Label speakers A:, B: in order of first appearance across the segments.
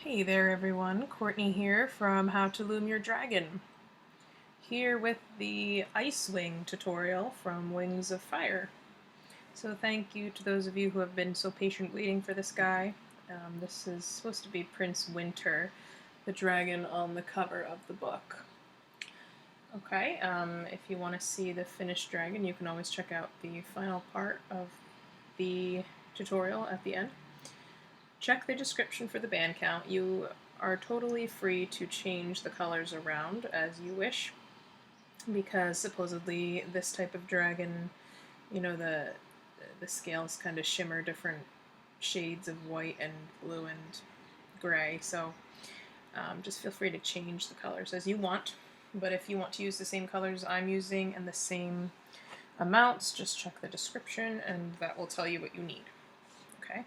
A: Hey there everyone, Courtney here from How to Loom Your Dragon. Here with the IceWing tutorial from Wings of Fire. So thank you to those of you who have been so patient waiting for this guy. This is supposed to be Prince Winter, the dragon on the cover of the book. Okay, if you want to see the finished dragon, you can always check out the final part of the tutorial at the end. Check the description for the band count. You are totally free to change the colors around as you wish, because supposedly this type of dragon, you know, the scales kind of shimmer different shades of white and blue and gray, so just feel free to change the colors as you want. But if you want to use the same colors I'm using and the same amounts, just check the description and that will tell you what you need. Okay?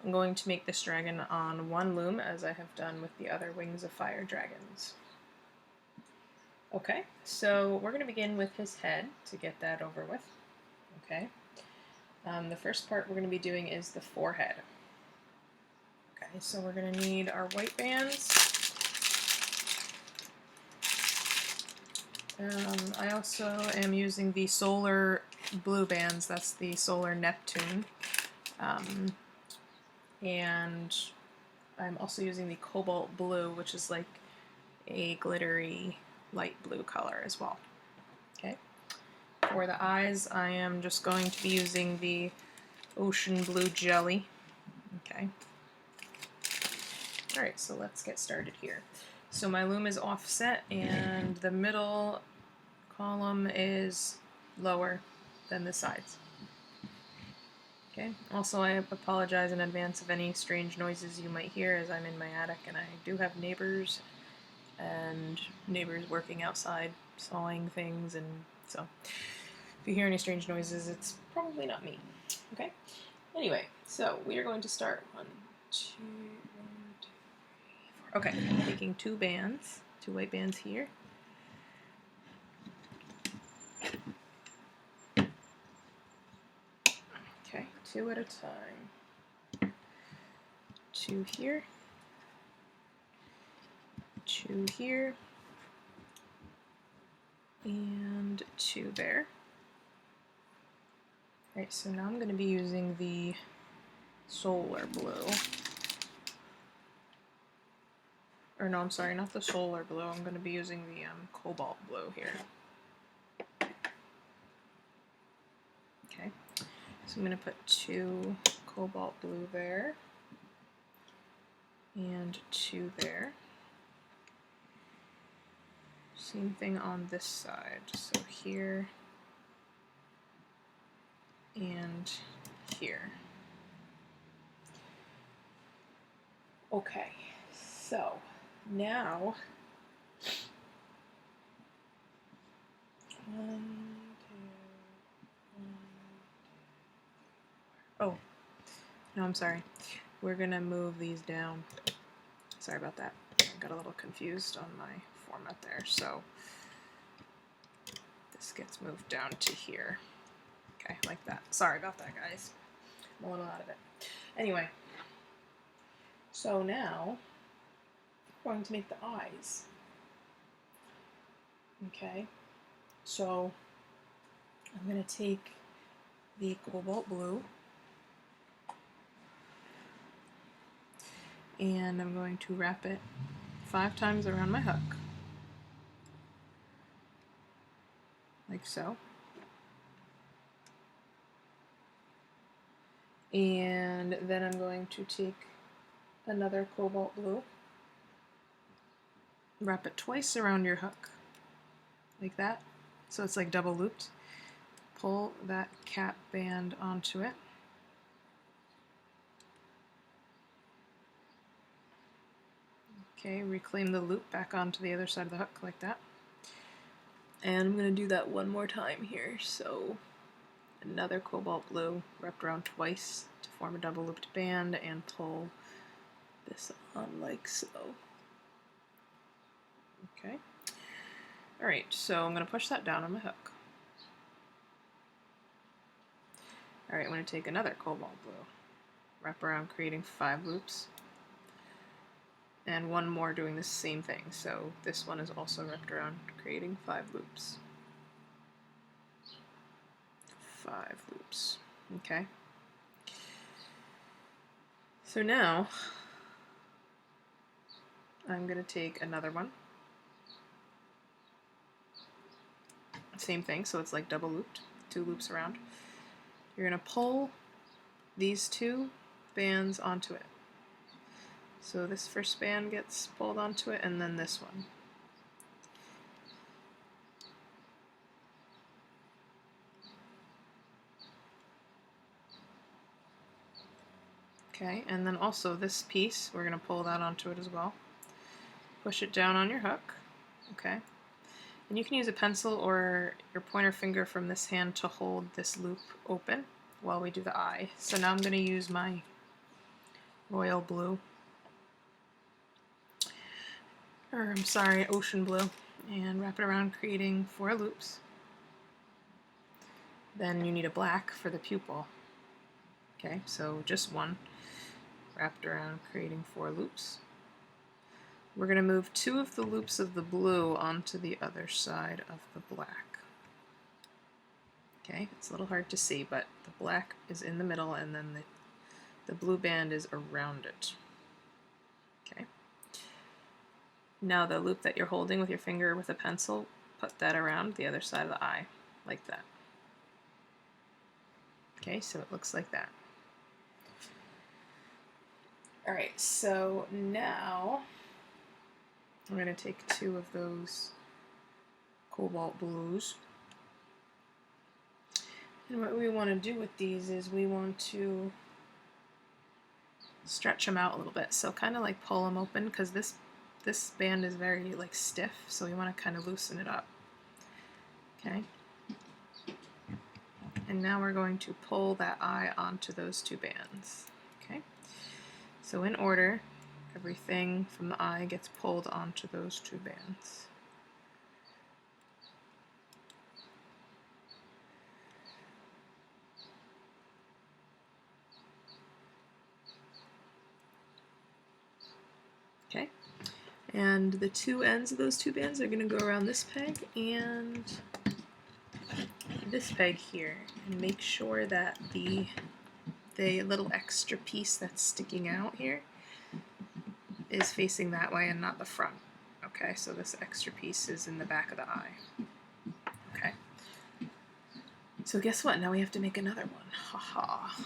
A: I'm going to make this dragon on one loom, as I have done with the other Wings of Fire dragons. Okay, so we're going to begin with his head to get that over with. Okay, the first part we're going to be doing is the forehead. Okay, so we're going to need our white bands. I also am using the Solar Blue bands, that's the Solar Neptune. And I'm also using the Cobalt Blue, which is like a glittery light blue color as well. Okay. For the eyes, I am just going to be using the Ocean Blue Jelly. Okay. Alright, so let's get started here. So my loom is offset and the middle column is lower than the sides. Okay. Also, I apologize in advance of any strange noises you might hear, as I'm in my attic and I do have neighbors working outside sawing things, and so if you hear any strange noises, it's probably not me. Okay. Anyway, so we are going to start 1, 2, 3, 4. Okay, I'm taking two white bands here. Okay, 2 at a time. 2 here, 2 here, and 2 there. Alright, so now I'm going to be using the Solar Blue. Or no, I'm sorry, not the Solar Blue. I'm going to be using the Cobalt Blue here. Okay, so I'm going to put 2 Cobalt Blue there, and 2 there. Same thing on this side, so here and here. Okay, so now oh, no, I'm sorry. We're gonna move these down. Sorry about that. I got a little confused on my format there, so this gets moved down to here. Okay, like that. Sorry about that, guys. I'm a little out of it. Anyway, so now we're going to make the eyes. Okay, so I'm going to take the Cobalt Blue and I'm going to wrap it 5 times around my hook, like so. And then I'm going to take another Cobalt Blue, wrap it twice around your hook, like that, so it's like double looped. Pull that cap band onto it. Okay, reclaim the loop back onto the other side of the hook, like that. And I'm going to do that one more time here, so another Cobalt Blue wrapped around twice to form a double looped band, and pull this on like so. Okay. Alright, so I'm going to push that down on my hook. Alright, I'm going to take another Cobalt Blue, wrap around creating 5 loops, and one more doing the same thing. So this one is also wrapped around, creating 5 loops. 5 loops. Okay. So now I'm going to take another one. Same thing, so it's like double looped, 2 loops around. You're going to pull these 2 bands onto it. So this first band gets pulled onto it, and then this one. Okay, and then also this piece, we're going to pull that onto it as well. Push it down on your hook. Okay. And you can use a pencil or your pointer finger from this hand to hold this loop open while we do the eye. So now I'm going to use my royal blue, or I'm sorry, ocean blue, and wrap it around, creating 4 loops. Then you need a black for the pupil. Okay, so just one wrapped around, creating 4 loops. We're going to move 2 of the loops of the blue onto the other side of the black. Okay, it's a little hard to see, but the black is in the middle and then the blue band is around it. Okay. Now the loop that you're holding with your finger with a pencil, put that around the other side of the eye, like that. Okay, so it looks like that. Alright, so now I'm going to take 2 of those Cobalt Blues. And what we want to do with these is we want to stretch them out a little bit. So kind of like pull them open, because this band is very like stiff, so we want to kind of loosen it up. Okay. And now we're going to pull that eye onto those 2 bands. Okay. So in order, everything from the eye gets pulled onto those 2 bands. Okay, and the 2 ends of those 2 bands are going to go around this peg and this peg here, and make sure that the little extra piece that's sticking out here is facing that way and not the front. Okay, so this extra piece is in the back of the eye. Okay. So guess what? Now we have to make another one. Haha.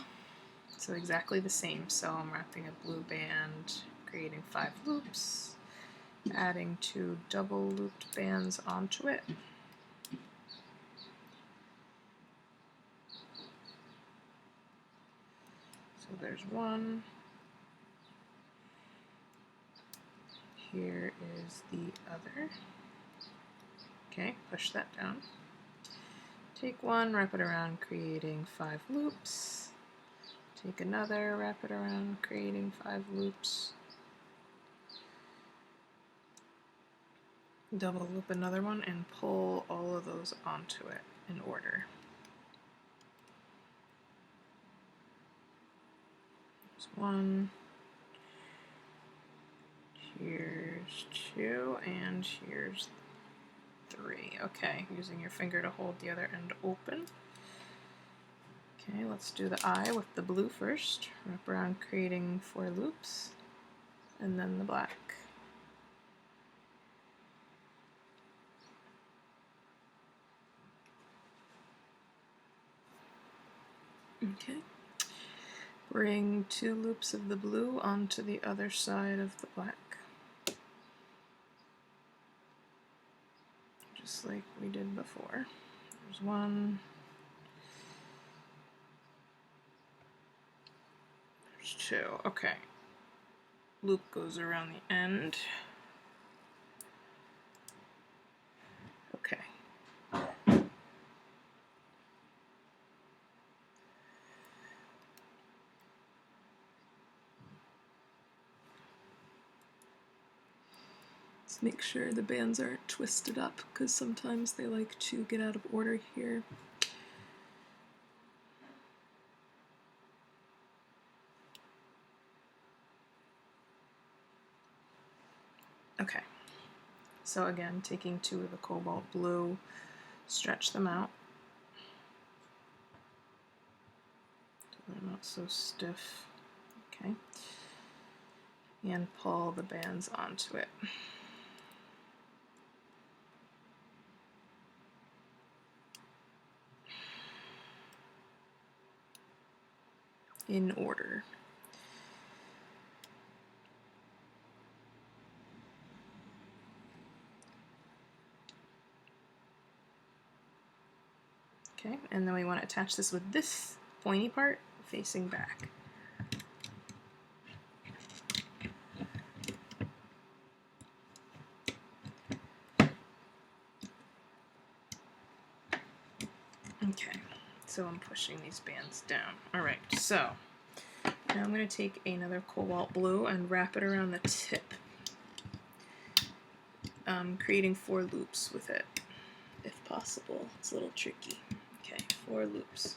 A: So exactly the same. So I'm wrapping a blue band, creating 5 loops, adding 2 double looped bands onto it. So there's one. Here is the other. Okay, push that down. Take one, wrap it around, creating 5 loops. Take another, wrap it around, creating 5 loops. Double loop another one and pull all of those onto it in order. There's 1. Here's 2, and here's 3. Okay, using your finger to hold the other end open. Okay, let's do the eye with the blue first. Wrap around, creating 4 loops, and then the black. Okay. Bring 2 loops of the blue onto the other side of the black. Just like we did before. There's 1. There's 2. Okay. Loop goes around the end. Okay. Let's make sure the bands aren't twisted up, because sometimes they like to get out of order here. Okay, so again, taking 2 of the Cobalt Blue, stretch them out so they're not so stiff. Okay, and pull the bands onto it. In order. Okay, and then we want to attach this with this pointy part facing back. Okay, so I'm pushing these bands down. Alright, so now I'm going to take another Cobalt Blue and wrap it around the tip, creating 4 loops with it, if possible. It's a little tricky. Okay, 4 loops.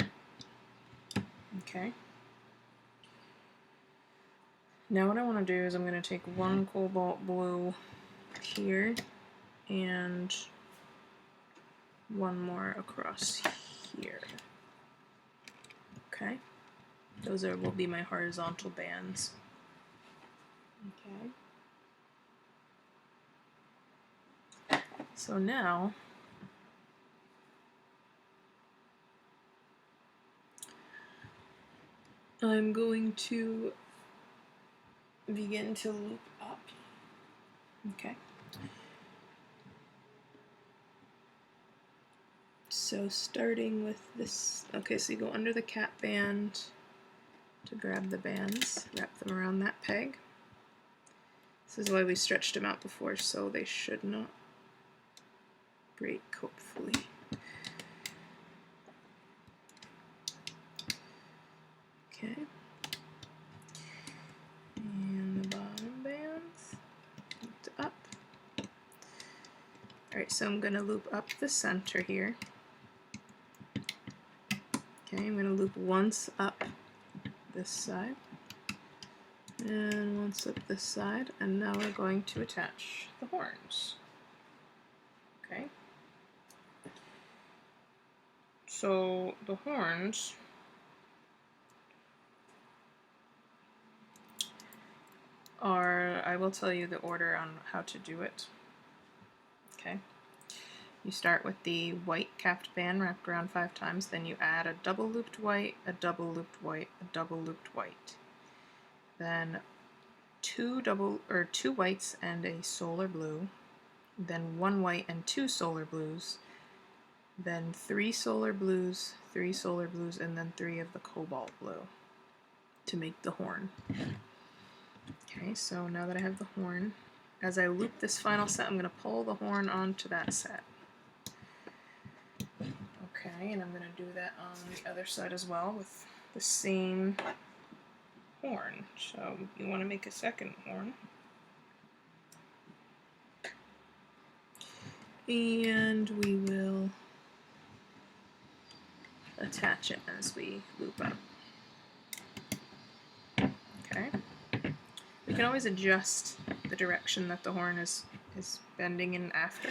A: Okay. Now what I want to do is I'm going to take 1 Cobalt Blue here and 1 more across here. Okay. Those will be my horizontal bands. Okay. So now I'm going to begin to loop up. Okay. So starting with this, okay, so you go under the cap band to grab the bands, wrap them around that peg. This is why we stretched them out before, so they should not break, hopefully. Okay. And the bottom bands, looped up. Alright, so I'm going to loop up the center here. Okay, I'm going to loop once up this side, and once up this side, and now we're going to attach the horns. Okay. So the horns are, I will tell you the order on how to do it. Okay. You start with the white capped band wrapped around 5 times, then you add a double looped white, a double looped white, a double looped white. Then 2 whites and a solar blue, then 1 white and 2 solar blues, then 3 solar blues, 3 solar blues, and then 3 of the cobalt blue to make the horn. Okay, so now that I have the horn, as I loop this final set, I'm going to pull the horn onto that set. Okay, and I'm going to do that on the other side as well with the same horn. So you want to make a second horn. And we will attach it as we loop up. Okay. We can always adjust the direction that the horn is bending in after.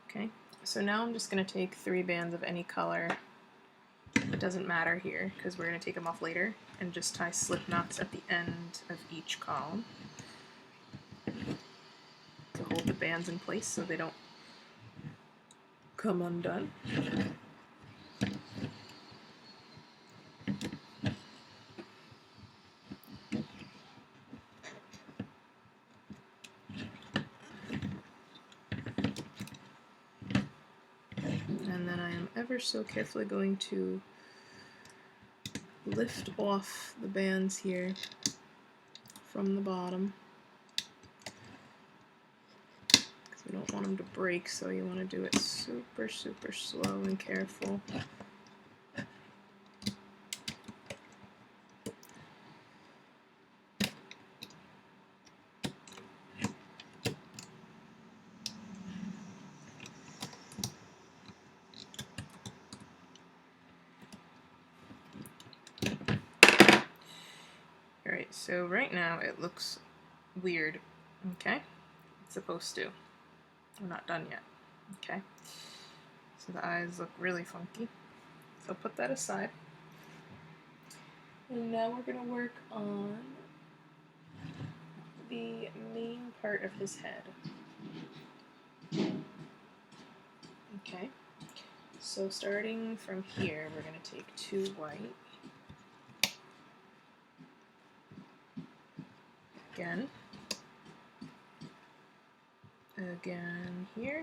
A: Okay. So now I'm just going to take 3 bands of any color. It doesn't matter here because we're going to take them off later, and just tie slip knots at the end of each column to hold the bands in place so they don't come undone. And then I am ever so carefully going to lift off the bands here from the bottom, because we don't want them to break, so you want to do it super, super slow and careful. Alright, so right now it looks weird, okay? supposed to. We're not done yet. Okay. So the eyes look really funky. So put that aside. And now we're going to work on the main part of his head. Okay. So starting from here, we're going to take 2 white. Again here.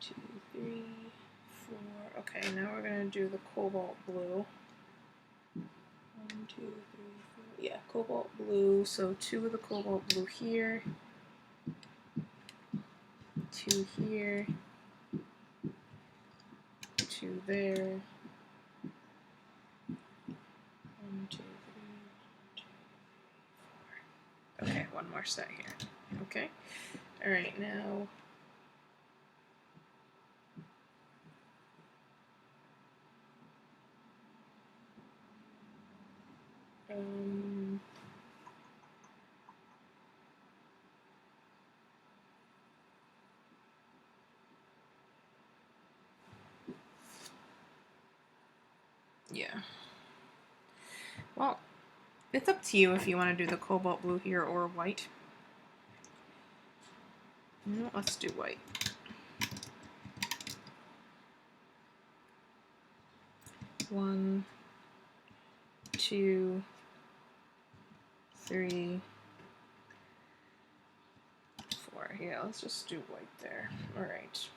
A: Two, three, four. Okay, now we're gonna do the Cobalt Blue. 1, 2, 3, 4. Yeah, Cobalt Blue. So 2 of the Cobalt Blue here. 2 here. 2 there. 1, 2, 3, 4. Okay, one more set here. Okay. All right, now yeah. Well, it's up to you if you want to do the Cobalt Blue here or white. No, let's do white. 1, 2, 3, 4. Yeah, let's just do white there. All right.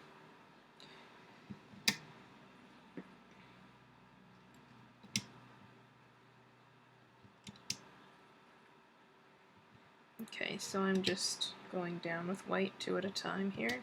A: Okay, so I'm just going down with white 2 at a time here.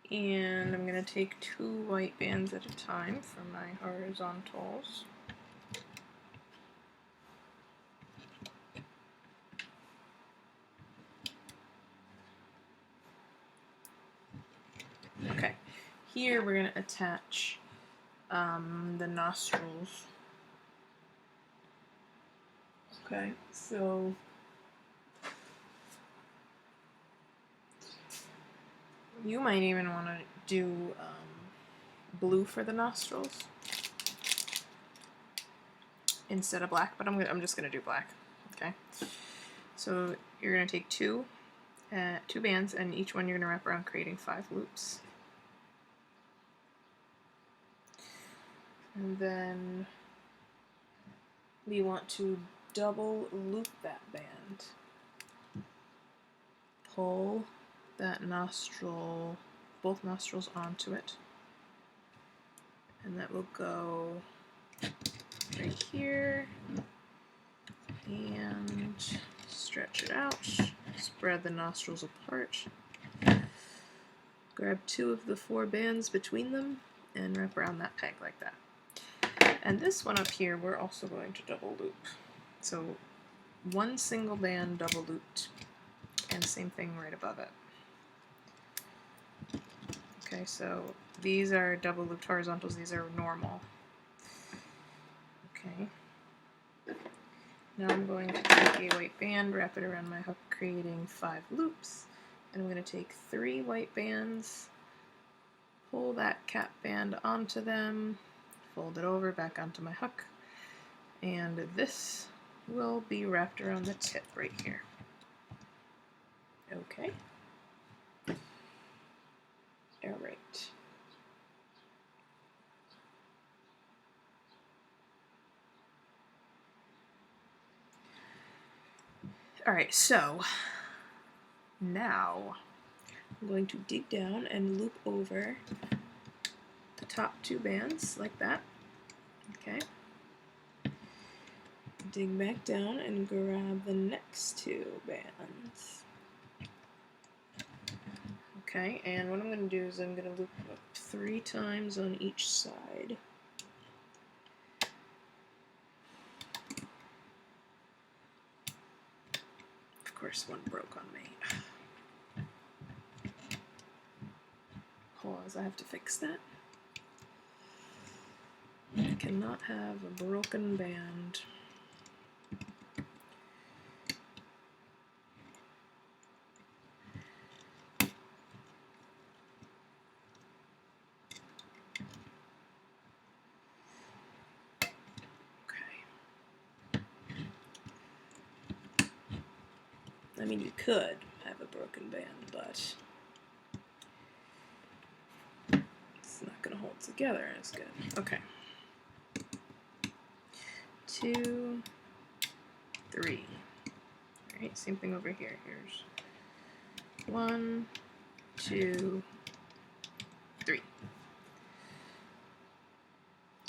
A: And I'm going to take 2 white bands at a time for my horizontals. Okay, here we're going to attach the nostrils. Okay, so you might even want to do blue for the nostrils instead of black, but I'm just gonna do black. Okay, so you're gonna take 2 bands, and each one you're gonna wrap around, creating 5 loops, and then we want to double loop that band. Pull that nostril, both nostrils onto it, and that will go right here, and stretch it out, spread the nostrils apart, grab 2 of the 4 bands between them, and wrap around that peg like that. And this one up here we're also going to double loop. So 1 single band double looped, and same thing right above it. Okay, so these are double looped horizontals, these are normal. Okay. Now I'm going to take a white band, wrap it around my hook, creating 5 loops. And I'm going to take 3 white bands, pull that cap band onto them, fold it over back onto my hook, and this will be wrapped around the tip right here. Okay. Alright. Alright, so now I'm going to dig down and loop over top 2 bands like that. Okay. Dig back down and grab the next 2 bands. Okay, and what I'm going to do is I'm going to loop up 3 times on each side. Of course, one broke on me. Pause, I have to fix that. I cannot have a broken band. I mean, you could have a broken band, but it's not going to hold together as good. Okay. 2, 3. Alright, same thing over here. Here's 1, 2, 3.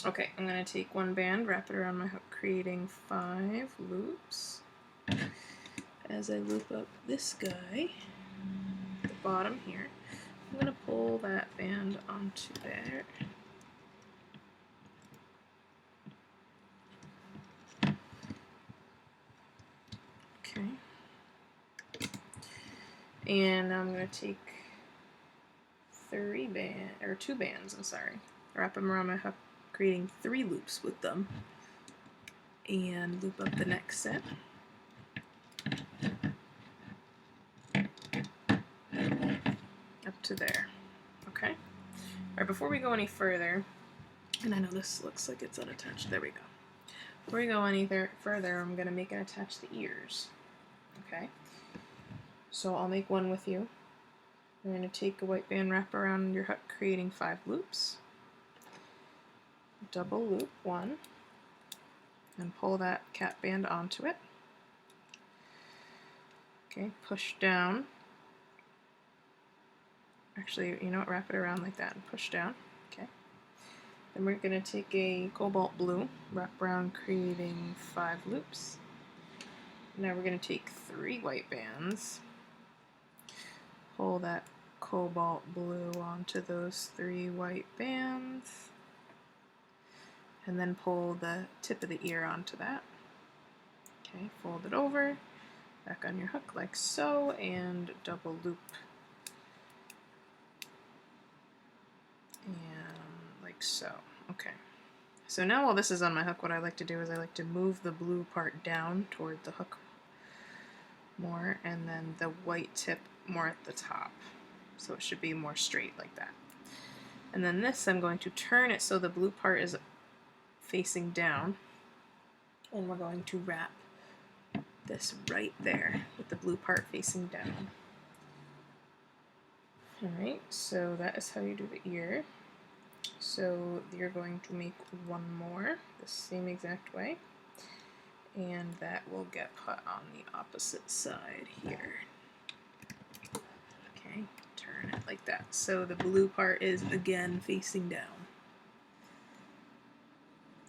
A: Okay, I'm going to take 1 band, wrap it around my hook, creating 5 loops. As I loop up this guy, the bottom here, I'm going to pull that band onto there. Okay. And I'm going to take 2 bands, I'm sorry, wrap them around my hook, creating 3 loops with them, and loop up the next set. Up to there. Okay? Alright, before we go any further, and I know this looks like it's unattached, there we go. Before we go any further, I'm going to make and attach the ears. Okay? So I'll make one with you. We're going to take a white band, wrap around your hook, creating 5 loops. Double loop 1, and pull that cap band onto it. Okay, push down. Actually, you know what, wrap it around like that and push down. Okay. Then we're going to take a Cobalt Blue, wrap around, creating 5 loops. Now we're going to take 3 white bands, pull that Cobalt Blue onto those 3 white bands, and then pull the tip of the ear onto that. Okay, fold it over, back on your hook like so, and double loop. And like so. Okay. So now while this is on my hook, what I like to do is I like to move the blue part down toward the hook more, and then the white tip more at the top. So it should be more straight like that. And then this, I'm going to turn it so the blue part is facing down, and we're going to wrap this right there with the blue part facing down. Alright, so that is how you do the ear. So you're going to make one more the same exact way, and that will get put on the opposite side here. Okay, turn it like that. So the blue part is again facing down.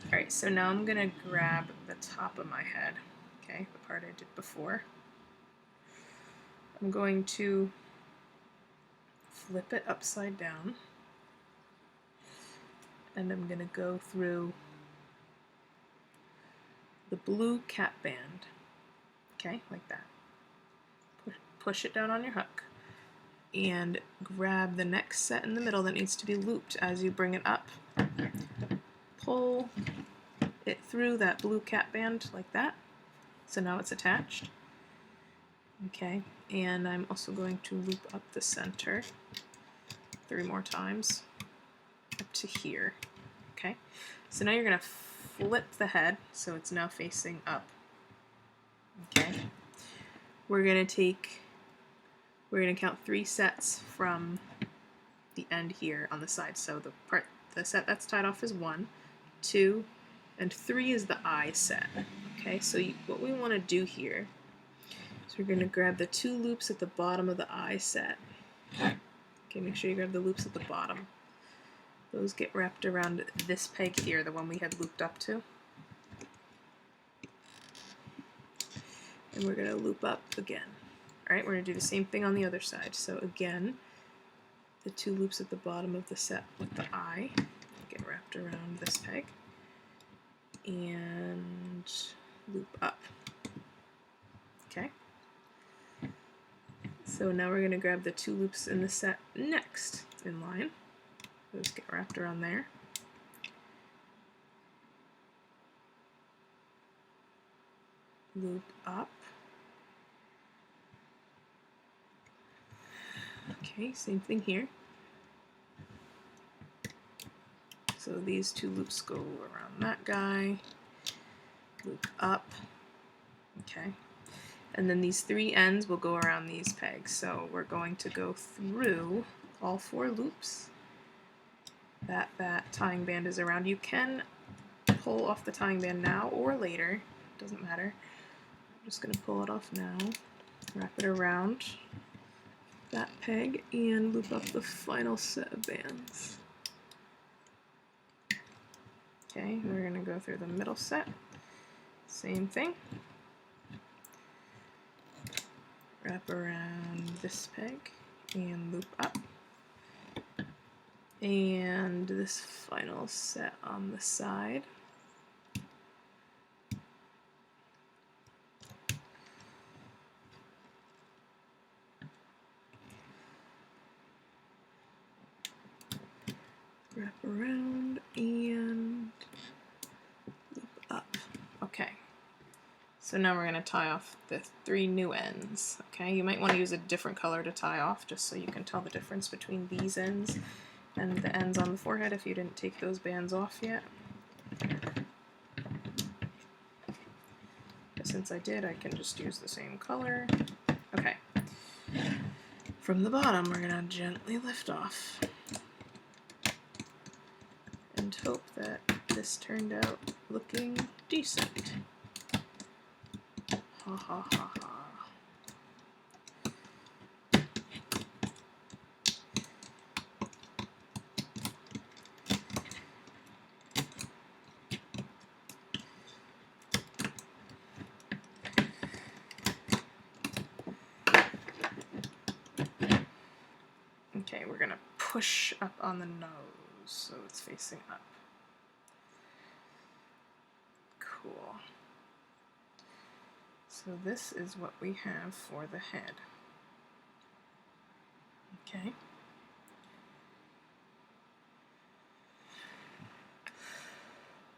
A: Alright, so now I'm going to grab the top of my head, okay, the part I did before. I'm going to flip it upside down, and I'm going to go through the blue cap band, okay, like that. Push it down on your hook, and grab the next set in the middle that needs to be looped. As you bring it up, pull it through that blue cap band like that. So now it's attached. Okay, and I'm also going to loop up the center 3 more times up to here. Okay, so now you're going to flip the head so it's now facing up. Okay, we're going to count 3 sets from the end here on the side. So the set that's tied off is 1, 2, and 3 is the eye set. Okay, so what we want to do here is we're going to grab the 2 loops at the bottom of the eye set. Okay, make sure you grab the loops at the bottom. those get wrapped around this peg here, the one we had looped up to. And we're going to loop up again. Alright, we're going to do the same thing on the other side. So again, the two loops at the bottom of the set with the eye get wrapped around this peg. And loop up. Okay. So now we're going to grab the two loops in the set next in line. Those get wrapped around there. Loop up. Okay, same thing here. So these two loops go around that guy, loop up, okay. And then these three ends will go around these pegs. So we're going to go through all four loops that tying band is around. You can pull off the tying band now or later, doesn't matter. I'm just going to pull it off now, wrap it around that peg, and loop up the final set of bands. Okay, we're going to go through the middle set, same thing. Wrap around this peg and loop up. And this final set on the side. Wrap around and loop up. Okay. So now we're going to tie off the three new ends. Okay, you might want to use a different color to tie off just so you can tell the difference between these ends and the ends on the forehead if you didn't take those bands off yet. But since I did, I can just use the same color. Okay. From the bottom, we're going to gently lift off and hope that this turned out looking decent. Ha ha ha ha. Okay, we're going to push up on the nose so it's facing up. Cool. So this is what we have for the head. Okay.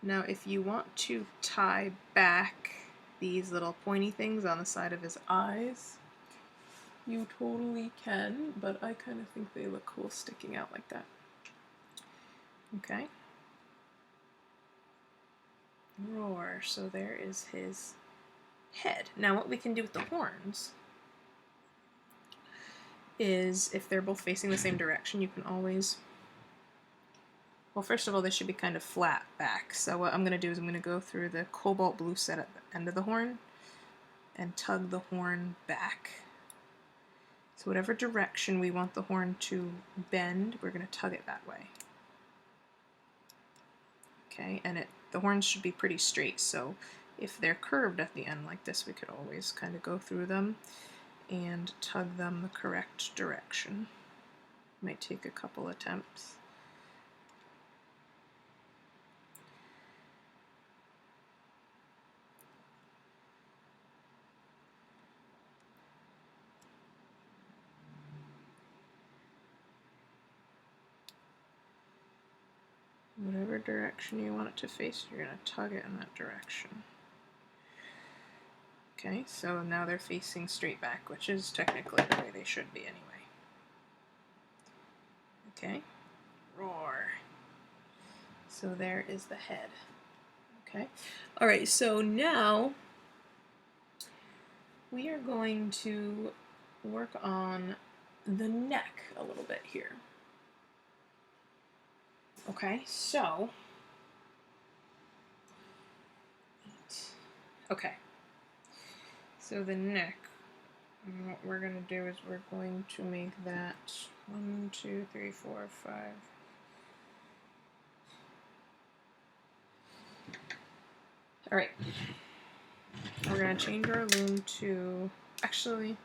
A: Now if you want to tie back these little pointy things on the side of his eyes, you totally can, but I kind of think they look cool sticking out like that. Okay. Roar. So there is his head. Now what we can do with the horns is, if they're both facing the same direction, you can always, well, first of all, they should be kind of flat back. So what I'm going to do is I'm going to go through the Cobalt Blue set at the end of the horn and tug the horn back. So whatever direction we want the horn to bend, we're going to tug it that way. Okay, and the horns should be pretty straight, so if they're curved at the end like this, we could always kind of go through them and tug them the correct direction. Might take a couple attempts. Whatever direction you want it to face, you're going to tug it in that direction. Okay, so now they're facing straight back, which is technically the way they should be anyway. Okay, roar. So there is the head. Okay, alright, so now we are going to work on the neck a little bit here. Okay, so, okay, so the neck, what we're going to do is we're going to make that 1, 2, 3, 4, 5, Alright, we're going to change our loom to, actually,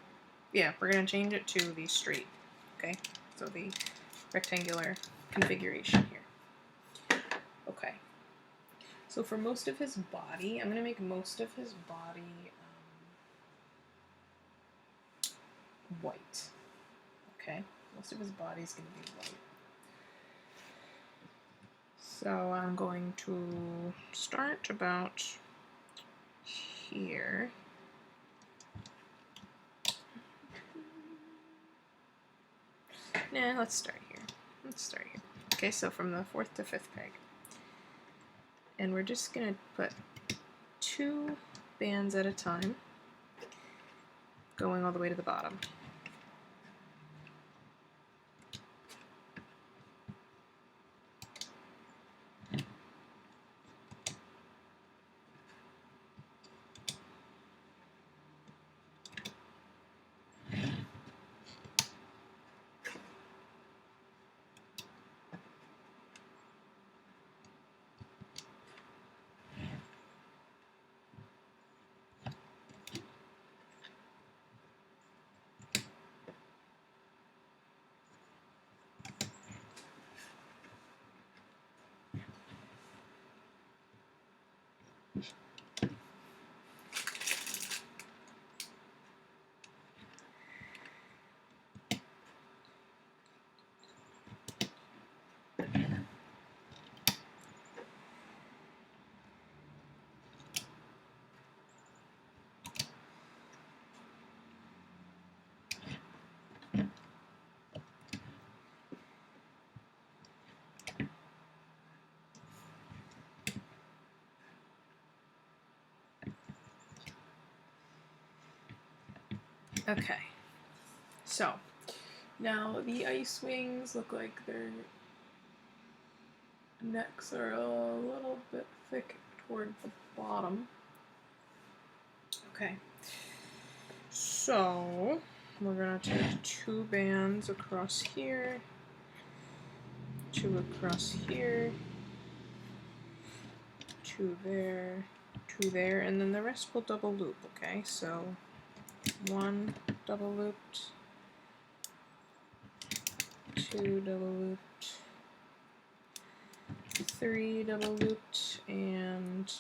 A: yeah, we're going to change it to the straight, okay? So the rectangular configuration here. Okay, so for most of his body, I'm going to make most of his body white, okay? Most of his body is going to be white. So I'm going to start about here. Nah, let's start here. Okay, so from the 4th to 5th peg. And we're just going to put 2 bands at a time, going all the way to the bottom. Okay, so now the IceWings look like their necks are a little bit thick toward the bottom. Okay, so we're gonna take 2 bands across here, 2 across here, 2 there, 2 there, and then the rest will double loop, okay? So 1 double looped, 2 double looped, 3 double looped, and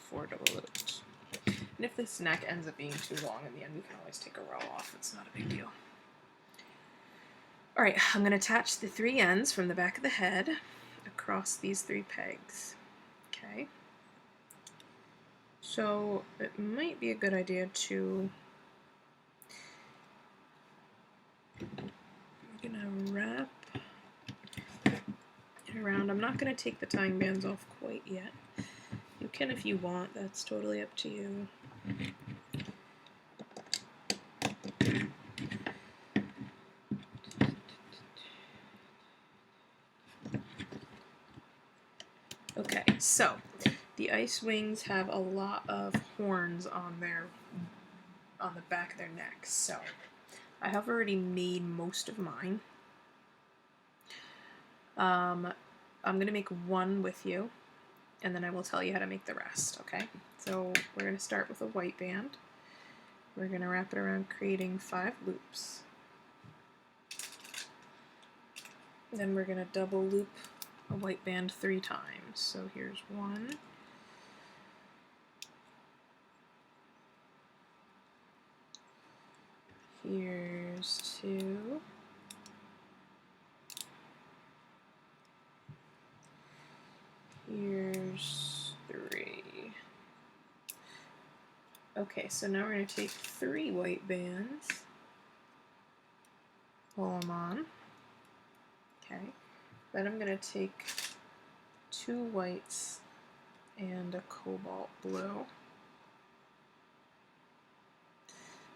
A: 4 double looped. And if this neck ends up being too long in the end, we can always take a row off. It's not a big deal. Alright, I'm going to attach the 3 ends from the back of the head across these 3 pegs. Okay. So it might be a good idea to... I'm going to wrap it around. I'm not going to take the tying bands off quite yet. You can if you want. That's totally up to you. Okay, so the IceWings have a lot of horns on the back of their necks. So I have already made most of mine. I'm going to make one with you, and then I will tell you how to make the rest, okay? So we're going to start with a white band. We're going to wrap it around, creating 5 loops. Then we're going to double loop a white band 3 times. So here's 1. Here's 2. Here's 3. Okay, so now we're going to take 3 white bands, pull them on. Okay, then I'm going to take 2 whites and a cobalt blue.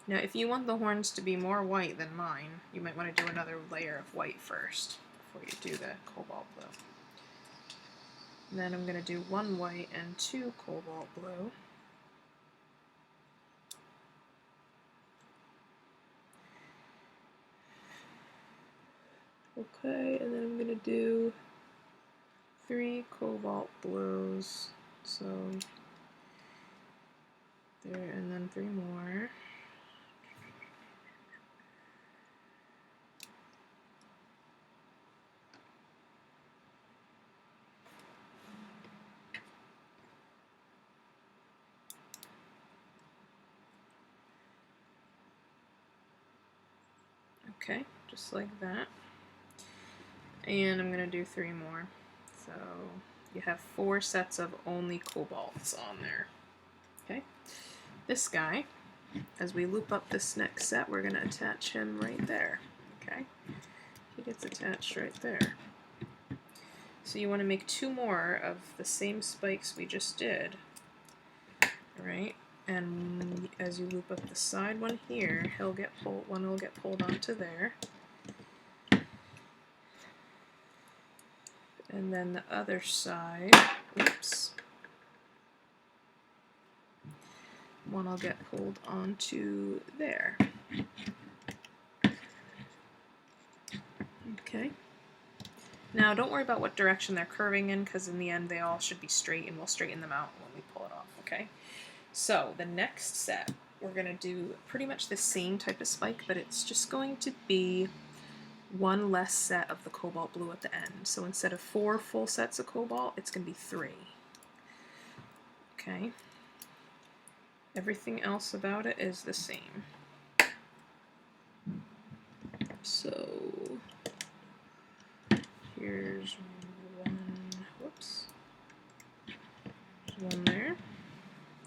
A: Now, if you want the horns to be more white than mine, you might want to do another layer of white first before you do the cobalt blue. And then I'm going to do 1 white and 2 cobalt blue. Okay, and then I'm going to do 3 cobalt blues. So There, and then 3 more. Okay, just like that. And I'm going to do 3 more. So you have 4 sets of only cobalts on there. Okay, this guy, as we loop up this next set, we're going to attach him right there. Okay, he gets attached right there. So you want to make 2 more of the same spikes we just did. Alright, and as you loop up the side one here, one will get pulled onto there. And then the other side, oops, one will get pulled onto there. Okay. Now don't worry about what direction they're curving in, because in the end they all should be straight, and we'll straighten them out when we pull it off, okay? So the next set, we're going to do pretty much the same type of spike, but it's just going to be 1 less set of the cobalt blue at the end. So instead of 4 full sets of cobalt, it's going to be 3. Okay. Everything else about it is the same. So here's 1, whoops, there's 1 there.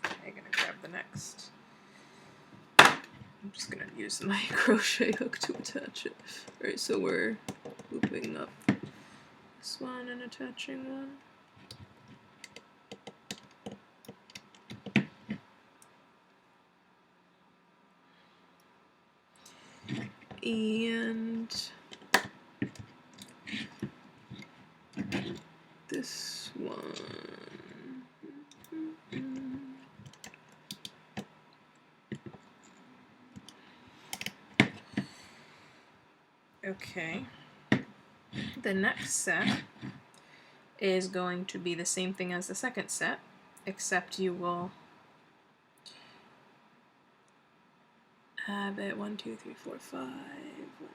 A: Okay, I'm going to grab the next. I'm just going to use my crochet hook to attach it. Alright, so we're looping up this one and attaching one. And this one. Okay. The next set is going to be the same thing as the second set, except you will have it 1, 2, 3, 4, 5. 1,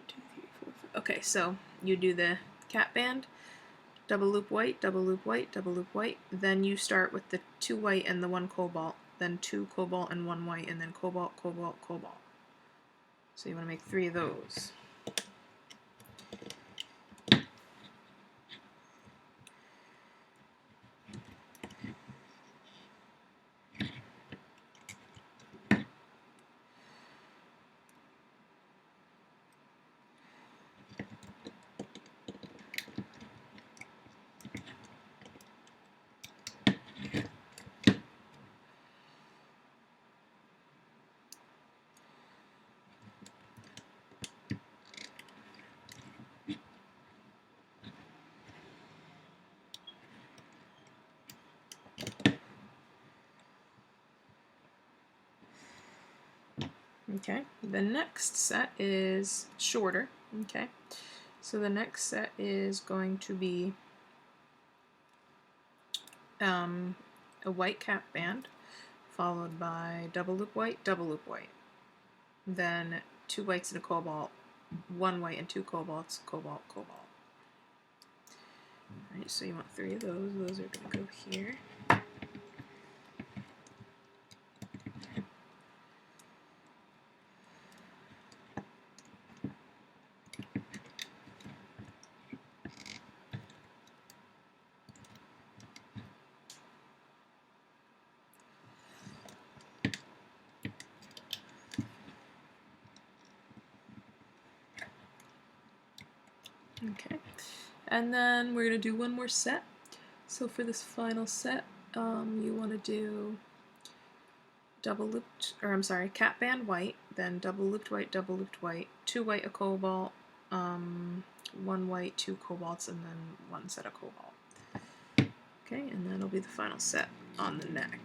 A: 2, 3, 4, 5. Okay, so you do the cap band, double loop white, double loop white, double loop white. Then you start with the 2 white and the 1 cobalt, then 2 cobalt and 1 white, and then cobalt, cobalt, cobalt. So you want to make 3 of those. Okay, the next set is shorter. Okay, so the next set is going to be a white cap band, followed by double loop white, then 2 whites and a cobalt, 1 white and 2 cobalts, cobalt, cobalt. Alright, so you want 3 of those. Those are going to go here. Okay, and then we're going to do 1 more set. So for this final set, you want to do cap band white, then double looped white, 2 white, a cobalt, 1 white, 2 cobalts, and then 1 set of cobalt. Okay, and that'll be the final set on the neck.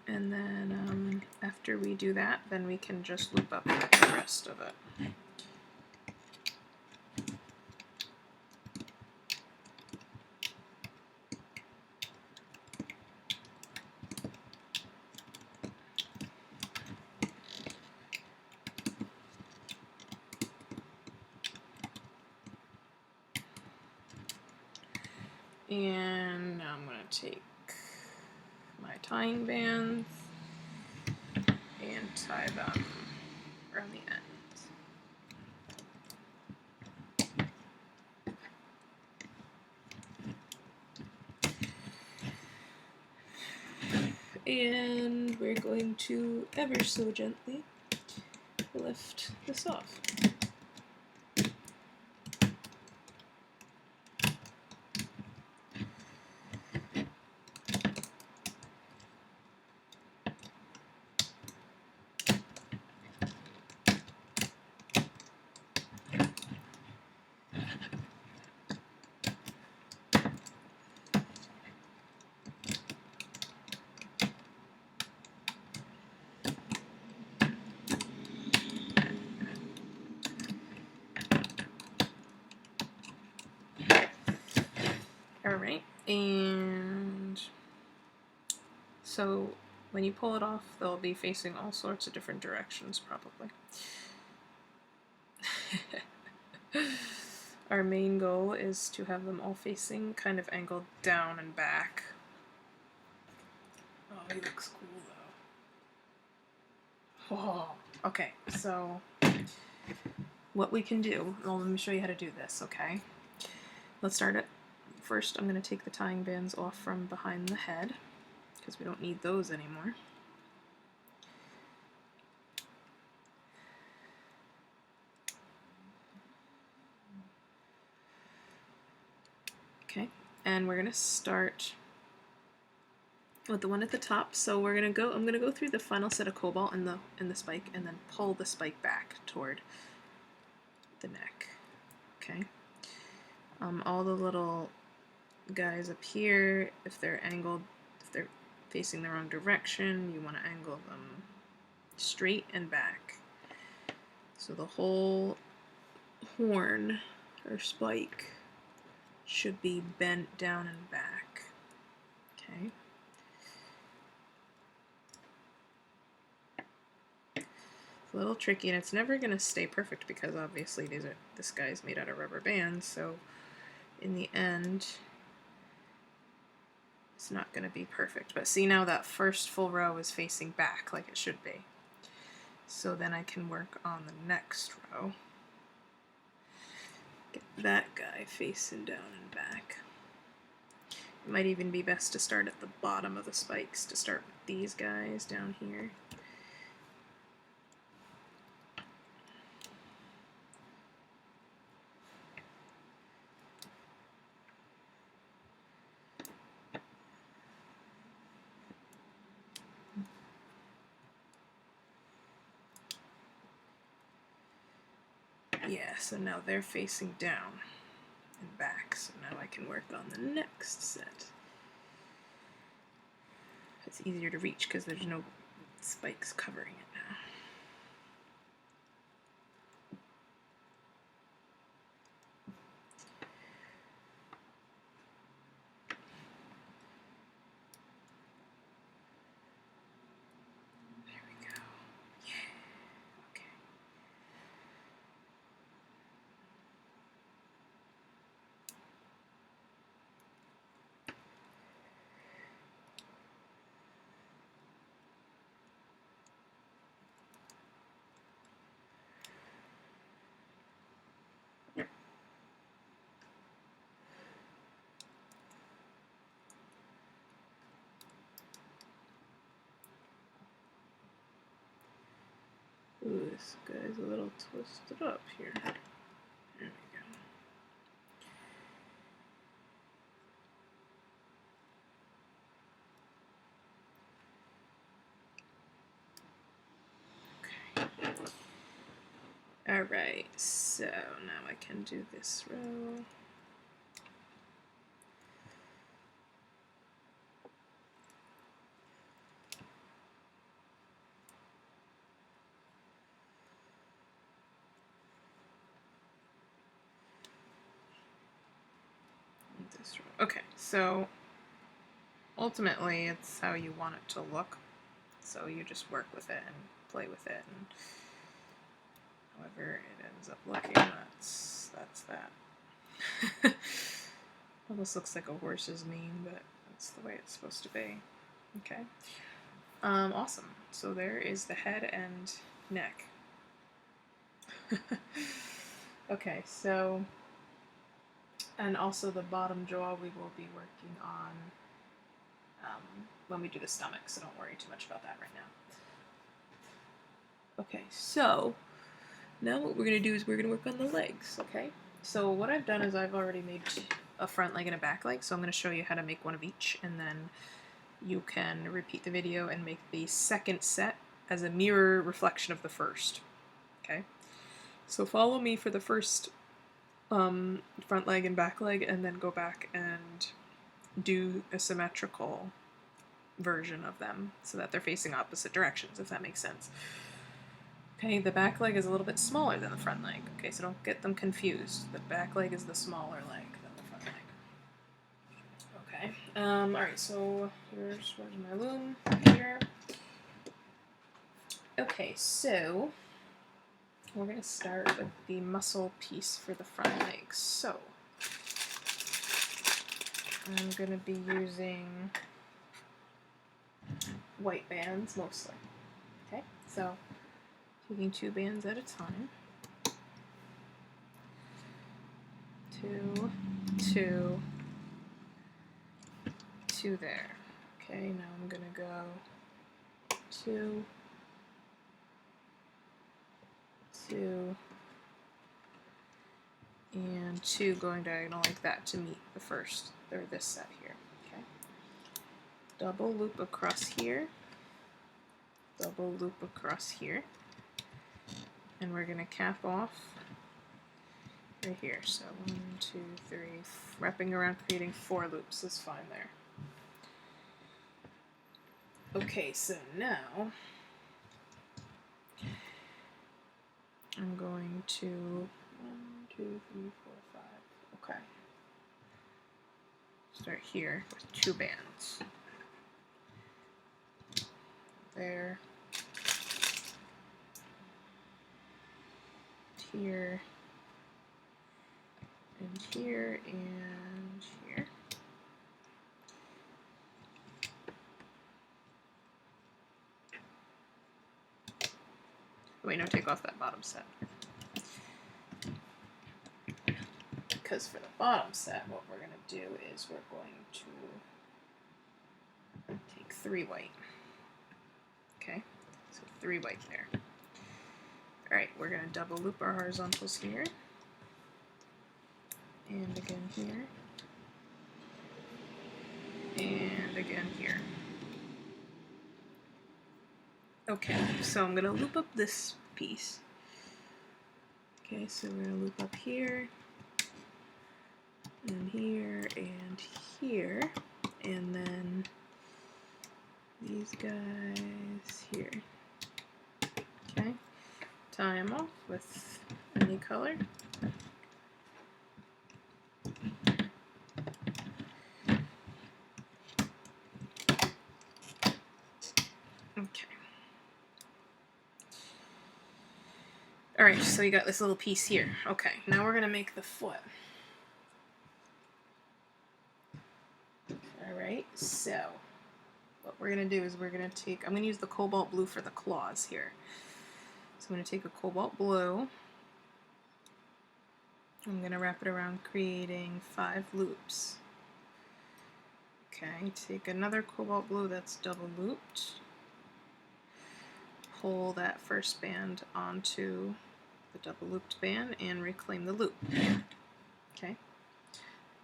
A: And then after we do that, then we can just loop up the rest of it. And now I'm going to take my tying bands and tie them around the ends. And we're going to ever so gently lift this off. Alright, and so when you pull it off, they'll be facing all sorts of different directions, probably. Our main goal is to have them all facing kind of angled down and back. Oh, he looks cool though. Oh, okay, so what we can do, well, let me show you how to do this, okay? Let's start it. First, I'm going to take the tying bands off from behind the head, because we don't need those anymore. Okay, and we're going to start with the one at the top. So we're going to go, I'm going to go through the final set of cobalt in the spike, and then pull the spike back toward the neck. Okay. All the little guys up here, if they're angled, if they're facing the wrong direction, you want to angle them straight and back. So the whole horn or spike should be bent down and back. Okay. It's a little tricky, and it's never going to stay perfect because obviously this guy's made out of rubber bands, so in the end it's not going to be perfect. But see, now that first full row is facing back like it should be. So then I can work on the next row. Get that guy facing down and back. It might even be best to start at the bottom of the spikes, to start with these guys down here. Yeah, so now they're facing down and back, so now I can work on the next set. It's easier to reach because there's no spikes covering it now. There we go. Yeah. Okay. Ooh, this guy's a little twisted up here. There we go. Alright, so now I can do this row. Okay, so ultimately it's how you want it to look. So you just work with it and play with it, and however it ends up looking, that's that. Almost looks like a horse's mane, but that's the way it's supposed to be. Okay. Awesome. So there is the head and neck. Okay, so, and also the bottom jaw we will be working on when we do the stomach, so don't worry too much about that right now. Okay, so now what we're going to do is we're going to work on the legs, okay? So what I've done is I've already made a front leg and a back leg, so I'm going to show you how to make one of each, and then you can repeat the video and make the second set as a mirror reflection of the first, okay? So follow me for the first front leg and back leg, and then go back and do a symmetrical version of them so that they're facing opposite directions, if that makes sense. Okay, the back leg is a little bit smaller than the front leg. Okay, so don't get them confused. The back leg is the smaller leg than the front leg. Okay, alright, so where's my loom? Here. Okay, so we're going to start with the muscle piece for the front leg. So I'm going to be using white bands mostly. Okay, so taking 2 bands at a time. 2, 2, 2 there. Okay, now I'm going to go 2, 2, and 2 going diagonal like that to meet the first, or this set here. Okay. Double loop across here, double loop across here, and we're going to cap off right here. So 1, 2, 3, wrapping around, creating 4 loops is fine there. Okay, so now I'm going to 1, 2, 3, 4, 5. Okay. Start here with 2 bands. There. Here. And here, and here. Wait, no, take off that bottom set. Because for the bottom set, what we're going to do is we're going to take 3 white. Okay, so 3 white there. Alright, we're going to double loop our horizontals here. And again here. And again here. Okay, so I'm going to loop up this piece. Okay, so we're going to loop up here, and here, and here, and then these guys here. Okay, tie them off with any color. Okay. Alright, so we got this little piece here. Okay, now we're going to make the foot. Alright, so what we're going to do is we're going to take, I'm going to use the Cobalt Blue for the claws here. So I'm going to take a Cobalt Blue. I'm going to wrap it around, creating 5 loops. Okay, take another Cobalt Blue that's double looped. Pull that first band onto the double looped band and reclaim the loop. Okay.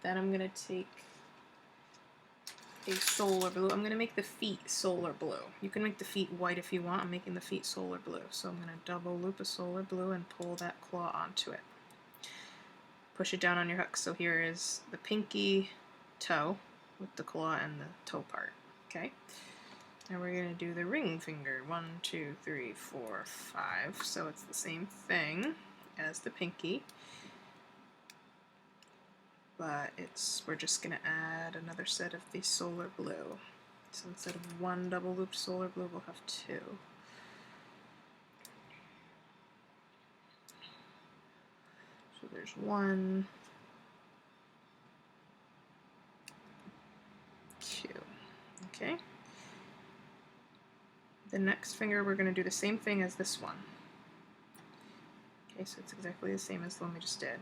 A: Then I'm going to take a solar blue. I'm going to make the feet solar blue. You can make the feet white if you want. I'm making the feet solar blue. So I'm going to double loop a solar blue and pull that claw onto it. Push it down on your hook. So here is the pinky toe with the claw and the toe part. Okay. Now we're going to do the ring finger. 1, 2, 3, 4, 5. So it's the same thing as the pinky, but we're just going to add another set of the Solar Blue. So instead of one double looped Solar Blue, we'll have two. So there's one, two. Okay. The next finger, we're going to do the same thing as this one. Okay, so it's exactly the same as the one we just did.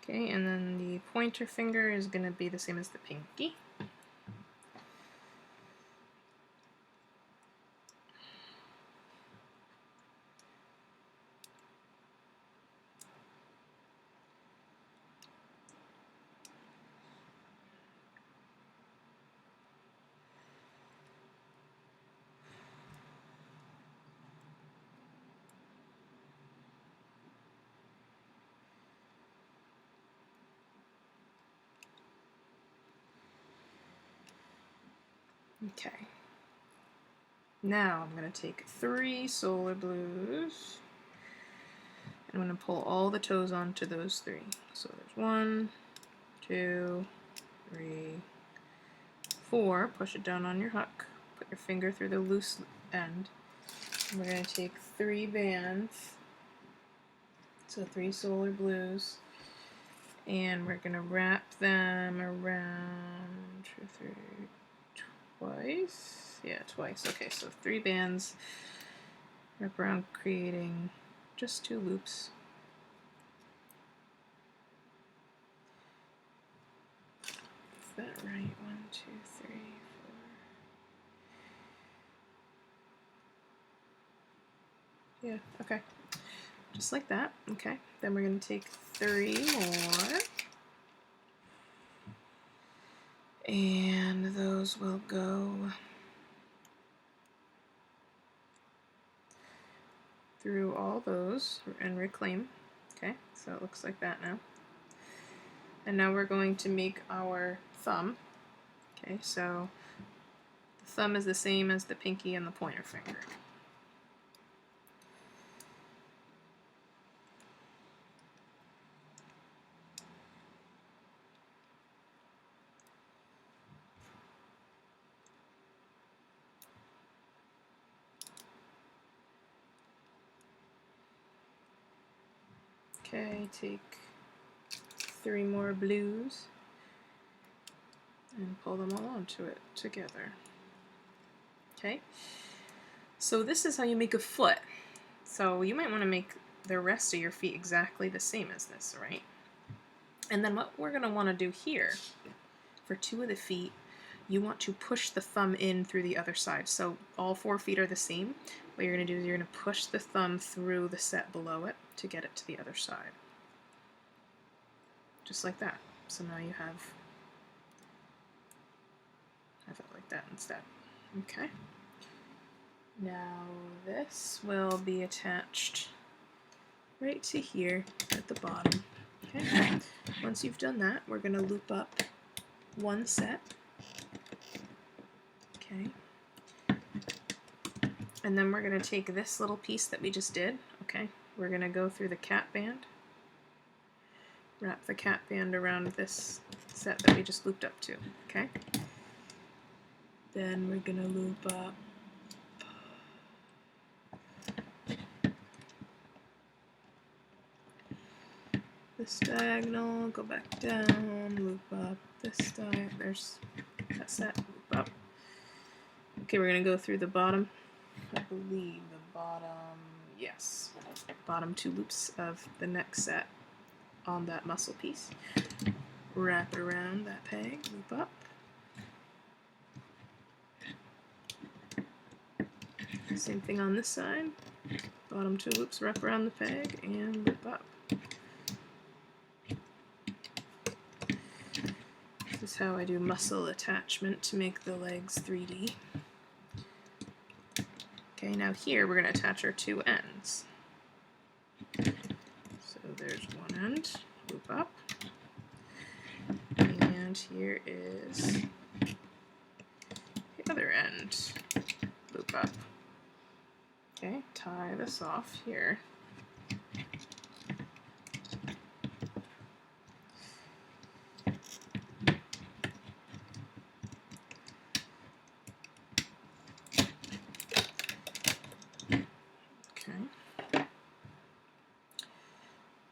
A: Okay, and then the pointer finger is going to be the same as the pinky. Okay. Now I'm going to take 3 Solar Blues. I'm going to pull all the toes onto those 3. So there's 1, 2, 3, 4. Push it down on your hook. Put your finger through the loose end. And we're going to take 3 bands. So 3 Solar Blues. And we're going to wrap them around 2, 3, twice. Yeah, twice. Okay, so 3 bands. Wrap around, creating just 2 loops. Is that right? 1, 2, 3, 4. Yeah, okay. Just like that. Okay. Then we're going to take 3 more. And those will go through all those and reclaim. Okay, so it looks like that now. And now we're going to make our thumb. Okay, so the thumb is the same as the pinky and the pointer finger. Okay, take 3 more blues and pull them all onto it together. Okay, so this is how you make a foot. So you might want to make the rest of your feet exactly the same as this, right? And then what we're going to want to do here, for 2 of the feet, you want to push the thumb in through the other side. So all 4 feet are the same. What you're going to do is you're going to push the thumb through the set below it to get it to the other side. Just like that. So now you have it like that instead. Okay. Now this will be attached right to here at the bottom. Okay. Once you've done that, we're going to loop up 1 set. Okay. And then we're going to take this little piece that we just did. Okay. We're going to go through the cap band. Wrap the cap band around this set that we just looped up to. Okay. Then we're going to loop up this diagonal, go back down, loop up this diagonal, there's that set, loop up. Okay, we're going to go through the bottom, I believe the bottom, yes, bottom 2 loops of the next set on that muscle piece. Wrap it around that peg, loop up. Same thing on this side, bottom 2 loops, wrap around the peg, and loop up. how I do muscle attachment to make the legs 3D. Okay, now here we're going to attach our two ends. So there's one end, loop up, and here is the other end, loop up. Okay, tie this off here.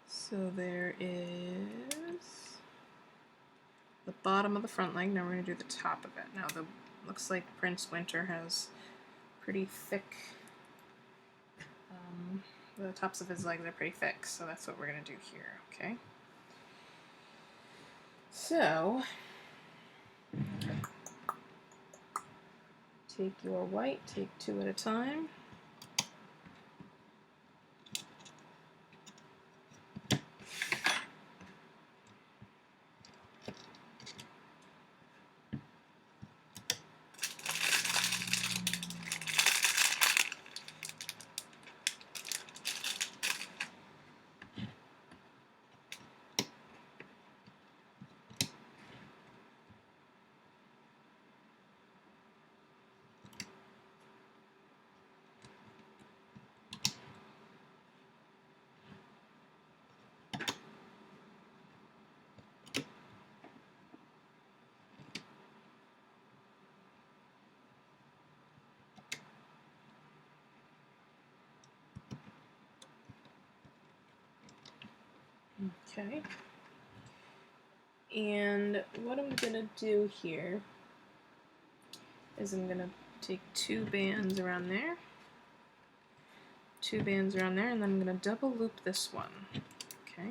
A: So there is the bottom of the front leg. Now we're going to do the top of it. Now looks like Prince Winter has pretty thick, the tops of his legs are pretty thick, so that's what we're going to do here, okay? So, take your white, take two at a time. Okay, and what I'm going to do here is I'm going to take two bands around there, and then I'm going to double loop this one, okay,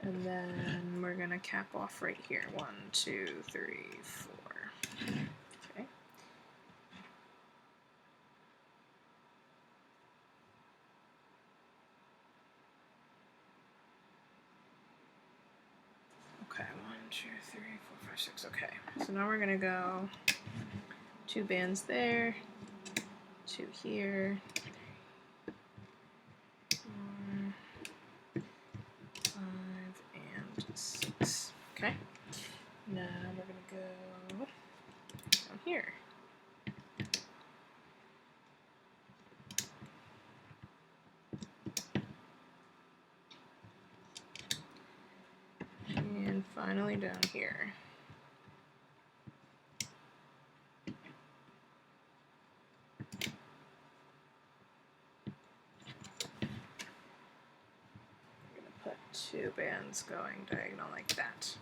A: and then we're going to cap off right here, 1, 2, 3, 4, okay. Okay, 1, 2, 3, 4, 5, 6. Okay, so now we're gonna go two bands there, two here, 4, 5, and 6. Okay, now we're gonna go down here. And finally down here. I'm going to put two bands going diagonal like that.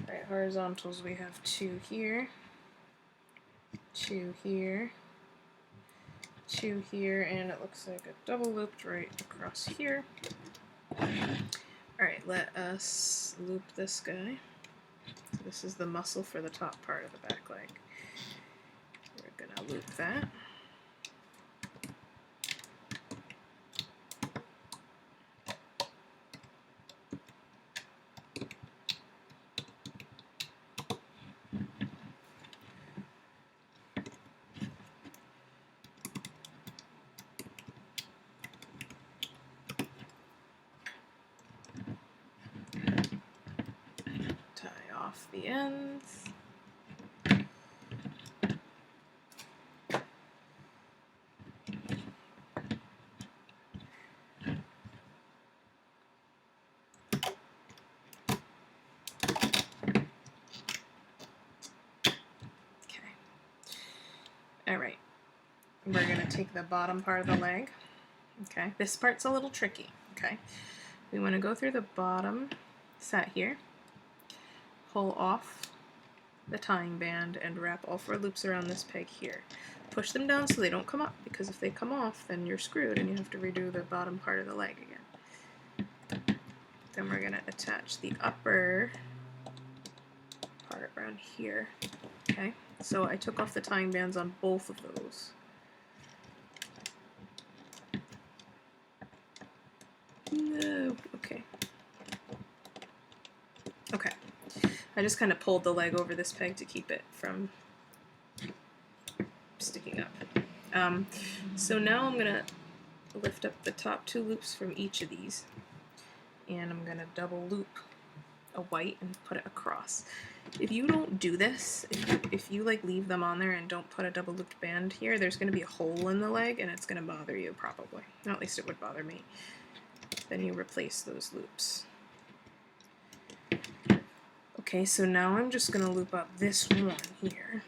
A: Alright, horizontals we have two here, two here, two here, and it looks like a double looped right across here. Alright, let us loop this guy. So this is the muscle for the top part of the back leg. We're going to loop that. Off the ends. Okay. All right. We're going to take the bottom part of the leg. Okay. This part's a little tricky. Okay. We want to go through the bottom set here. Pull off the tying band and wrap all 4 loops around this peg here. Push them down so they don't come up, because if they come off then you're screwed and you have to redo the bottom part of the leg again. Then we're going to attach the upper part around here. Okay, so I took off the tying bands on both of those. No, okay. Okay. I just kind of pulled the leg over this peg to keep it from sticking up. So now I'm going to lift up the top 2 loops from each of these, and I'm going to double loop a white and put it across. If you don't do this, if you like leave them on there and don't put a double looped band here, there's going to be a hole in the leg and it's going to bother you probably. Or at least it would bother me. Then you replace those loops. Okay, so now I'm just going to loop up this one here.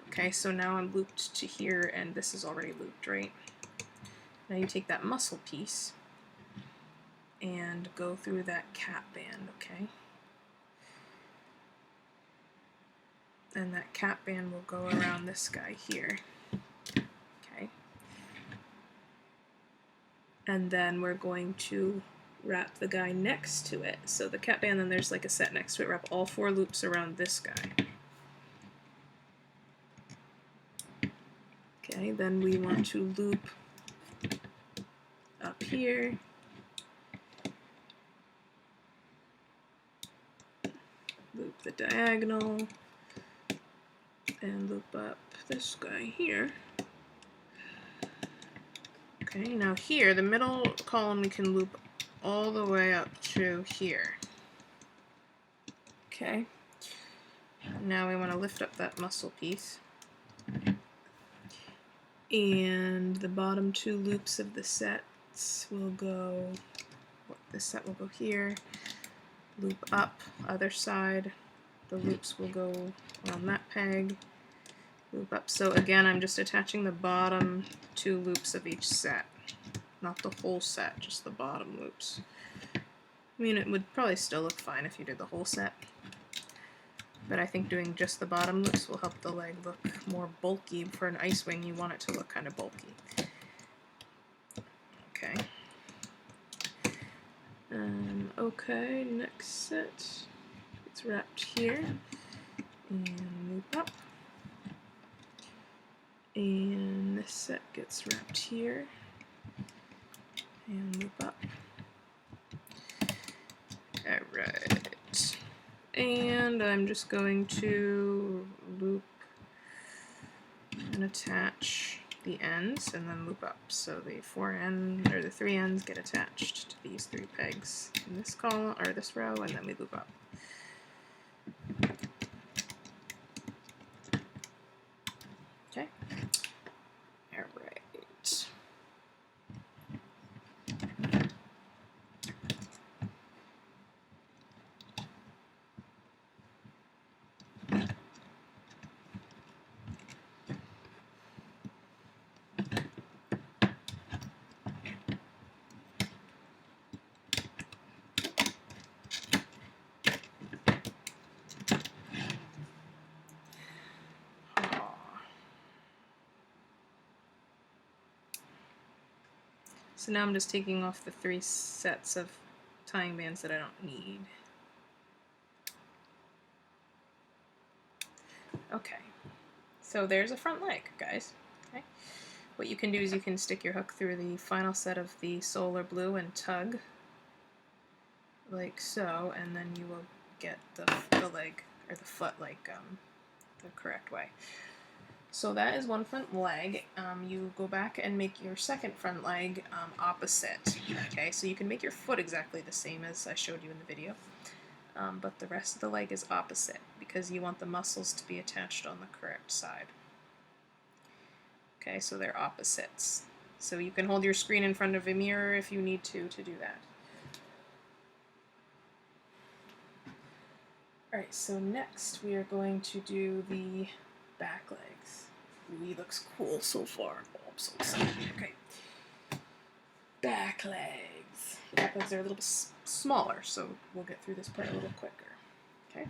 A: Okay, so now I'm looped to here and this is already looped, right? Now you take that muscle piece and go through that cap band, okay? And that cap band will go around this guy here, okay? And then we're going to wrap the guy next to it. So the cap band, then there's like a set next to it. Wrap all 4 loops around this guy. Okay, then we want to loop up here. Loop the diagonal. And loop up this guy here. Okay, now here, the middle column we can loop all the way up to here. Okay. Now we want to lift up that muscle piece. And the bottom 2 loops of the sets will go, this set will go here, loop up, other side, the loops will go on that peg, loop up. So again, I'm just attaching the bottom 2 loops of each set, not the whole set, just the bottom loops. I mean, it would probably still look fine if you did the whole set, but I think doing just the bottom loops will help the leg look more bulky. For an IceWing, you want it to look kind of bulky. Okay. Okay, next set. It's wrapped here. And loop up. And this set gets wrapped here. And loop up. Alright. And I'm just going to loop and attach the ends and then loop up. So the 3 ends get attached to these 3 pegs in this column or this row, and then we loop up. Okay. All right. So now I'm just taking off the 3 sets of tying bands that I don't need. Okay, so there's a front leg, guys. Okay. What you can do is you can stick your hook through the final set of the Solar Blue and tug, like so, and then you will get the leg, or the foot, like the correct way. So that is one front leg. You go back and make your second front leg opposite. Okay, so you can make your foot exactly the same as I showed you in the video, but the rest of the leg is opposite because you want the muscles to be attached on the correct side. Okay, so they're opposites. So you can hold your screen in front of a mirror if you need to do that. Alright, so next we are going to do the back legs. Ooh, he looks cool so far. Oh, I'm so excited. Okay. Back legs. Back legs are a little bit smaller, so we'll get through this part a little quicker. Okay.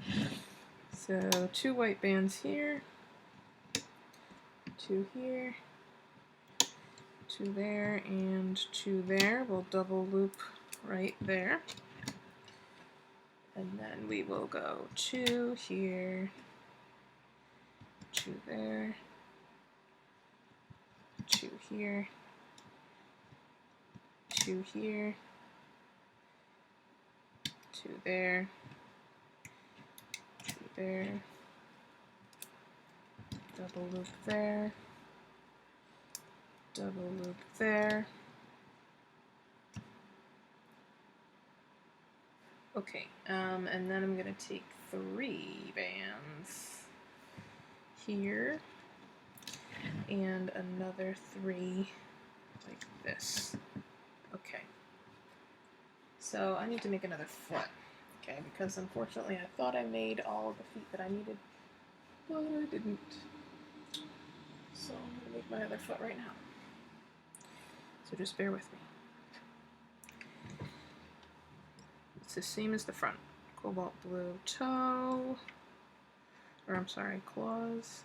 A: So 2 white bands here, 2 here, 2 there, and 2 there. We'll double loop right there. And then we will go 2 here, 2 there, 2 here, 2 here, 2 there, there, double loop there, double loop there. Okay, and then I'm going to take 3 bands here and another 3 like this. Okay, so I need to make another foot, okay, because unfortunately I thought I made all the feet that I needed, but I didn't. So I'm going to make my other foot right now. So just bear with me. It's the same as the front. Cobalt blue toe, or I'm sorry, claws.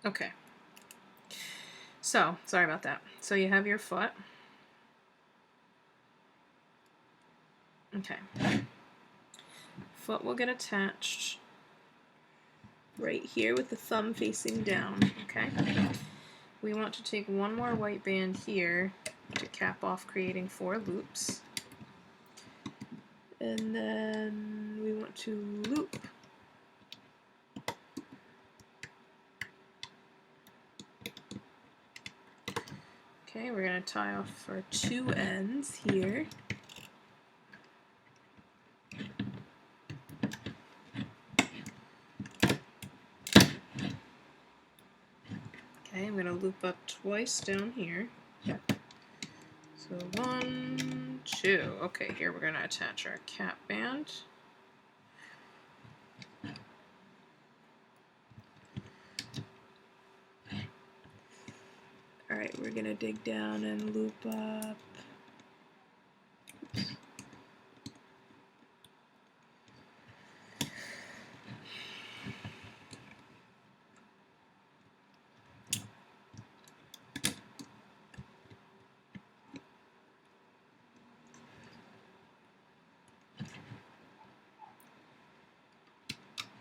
A: Okay. So, sorry about that. So you have your foot. Okay. Foot will get attached right here with the thumb facing down, okay? We want to take one more white band here to cap off creating 4 loops. And then we want to loop. Okay, we're going to tie off our 2 ends here. Okay, I'm going to loop up twice down here. So 1, 2. Okay, here we're going to attach our cap band. Alright, we're going to dig down and loop up. Oops.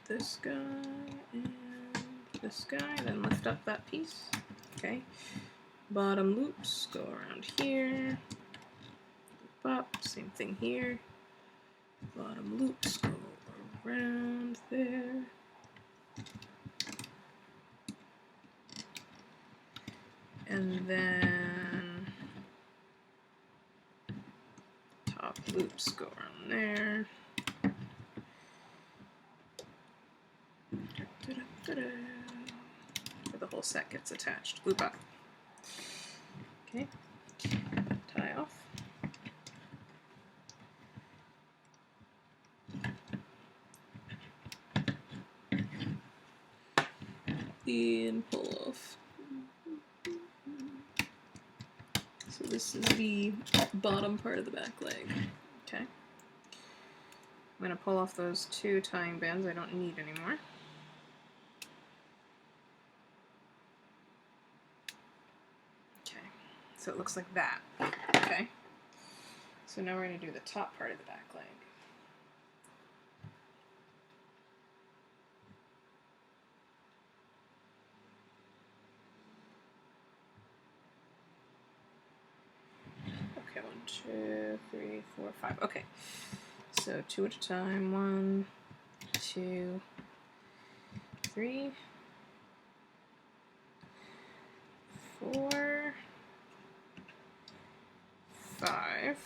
A: this guy and this guy, then lift up that piece. Okay. Bottom loops go around here. Loop up, same thing here. Bottom loops go around there. And then top loops go around there. The whole set gets attached. Loop up. Okay. Tie off. And pull off. So this is the bottom part of the back leg. Okay. I'm going to pull off those two tying bands I don't need anymore. Okay. So it looks like that. Okay. So now we're going to do the top part of the back leg. Okay, 1, 2, 3, 4, 5. Okay, so 2 at a time. 1, 2, 3, 4, 5.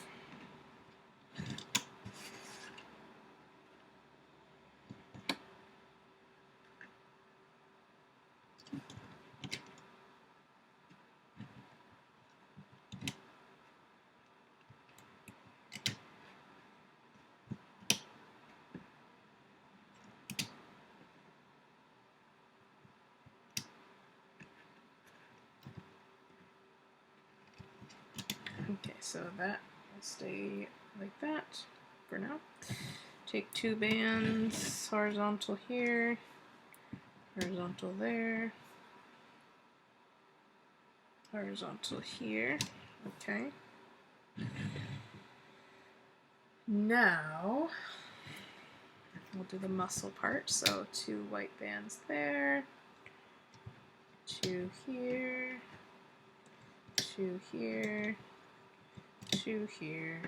A: Okay, so that will stay like that for now. Take 2 bands, horizontal here, horizontal there, horizontal here. Okay. Now we'll do the muscle part. So 2 white bands there, 2 here, 2 here, 2 here.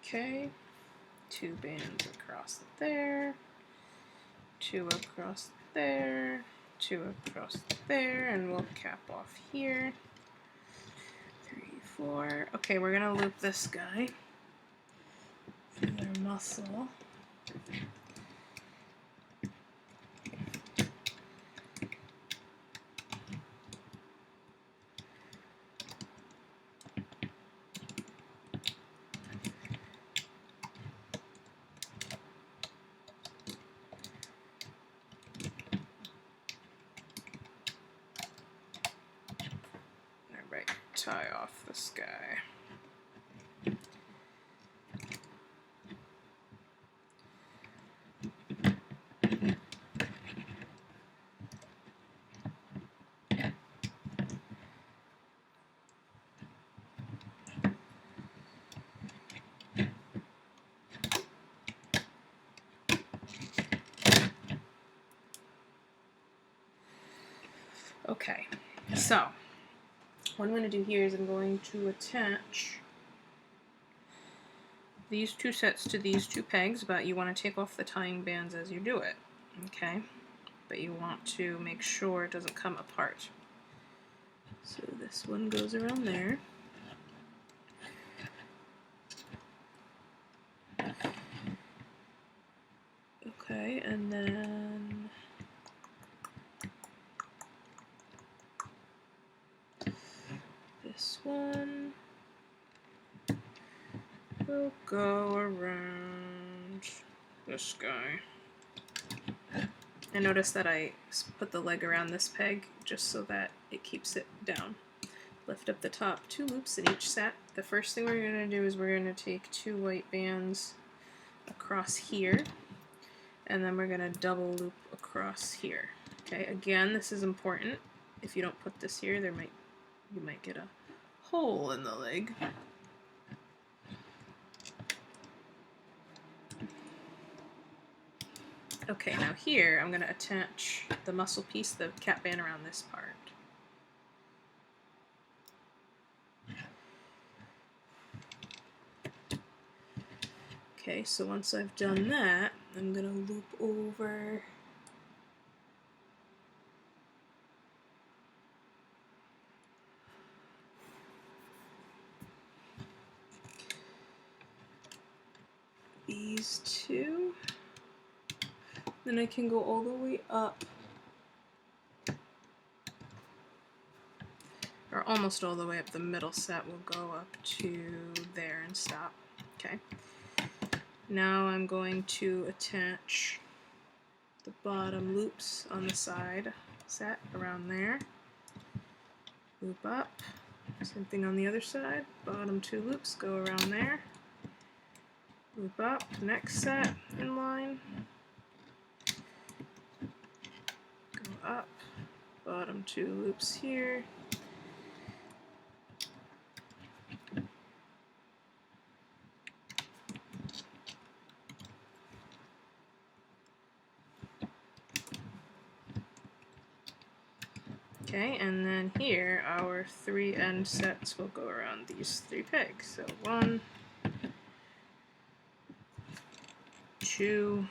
A: Okay, 2 bands across there, 2 across there, 2 across there, and we'll cap off here. 3, 4. Okay, we're gonna loop this guy for their muscle. Tie off this guy. Okay, so what I'm going to do here is I'm going to attach these 2 sets to these 2 pegs, but you want to take off the tying bands as you do it, okay? But you want to make sure it doesn't come apart. So this one goes around there. Okay, and then will go around this guy. And notice that I put the leg around this peg just so that it keeps it down. Lift up the top 2 loops in each set. The first thing we're going to do is we're going to take 2 white bands across here, and then we're going to double loop across here. Okay, again, this is important. If you don't put this here, you might get a hole in the leg. Okay, now here I'm going to attach the muscle piece, the cap band, around this part. Okay, so once I've done that, I'm going to loop over these 2. Then I can go all the way up, or almost all the way up. The middle set will go up to there and stop. Okay. Now I'm going to attach the bottom loops on the side set around there. Loop up. Same thing on the other side. Bottom 2 loops go around there. Loop up. Next set in line. Go up. Bottom 2 loops here. Okay, and then here our 3 end sets will go around these 3 pegs. So 1, 2,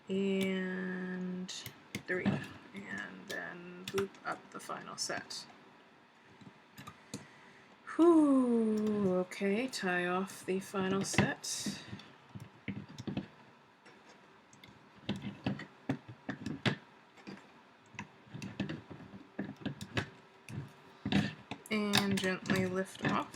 A: and 3. And then loop up the final set. Whew, okay, tie off the final set. And gently lift off.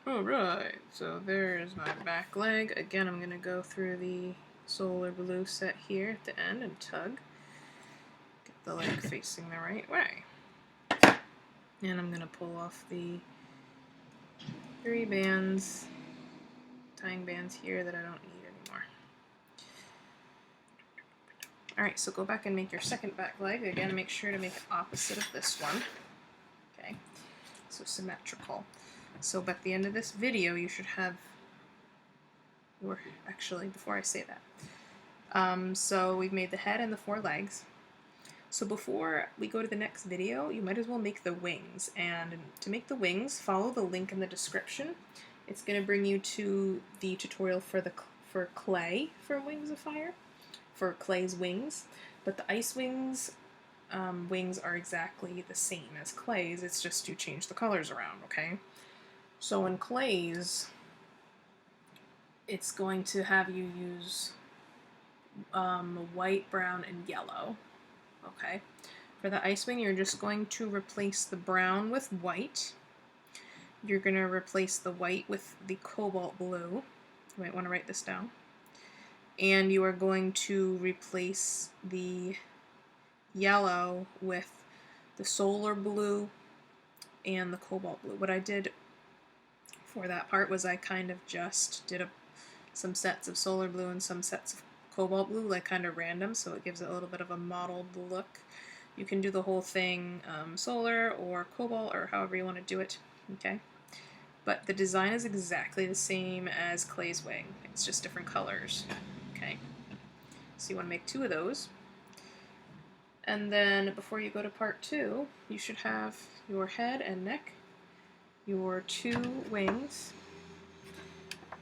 A: Alright, so there's my back leg. Again, I'm going to go through the Solar Blue set here at the end and tug. Get the leg facing the right way. And I'm going to pull off the 3 bands, tying bands here that I don't need anymore. Alright, so go back and make your second back leg. Again, make sure to make it opposite of this one. Okay, so symmetrical. So by the end of this video, you should have, or actually, before I say that, so we've made the head and the 4 legs. So before we go to the next video, you might as well make the wings. And to make the wings, follow the link in the description. It's going to bring you to the tutorial for clay for Wings of Fire, for clay's wings. But the IceWing's wings are exactly the same as clay's. It's just you change the colors around, okay? So in clay's, it's going to have you use white, brown, and yellow. Okay, for the IceWing, you're just going to replace the brown with white. You're going to replace the white with the Cobalt Blue. You might want to write this down. And you are going to replace the yellow with the Solar Blue and the Cobalt Blue. What I did for that part was I kind of just did some sets of Solar Blue and some sets of Cobalt Blue, like kind of random, so it gives it a little bit of a mottled look. You can do the whole thing solar or cobalt or however you want to do it, okay? But the design is exactly the same as clay's wing. It's just different colors, okay? So you want to make 2 of those. And then before you go to part 2, you should have your head and neck, your 2 wings,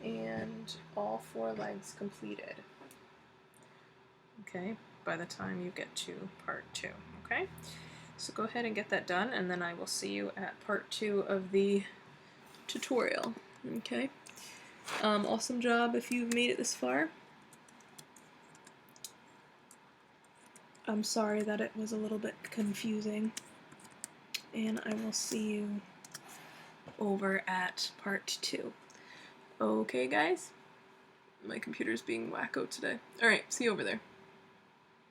A: and all 4 legs completed. Okay, by the time you get to part 2, okay? So go ahead and get that done, and then I will see you at part 2 of the tutorial, okay? Awesome job if you've made it this far. I'm sorry that it was a little bit confusing, and I will see you over at part 2. Okay, guys? My computer's being wacko today. Alright, see you over there.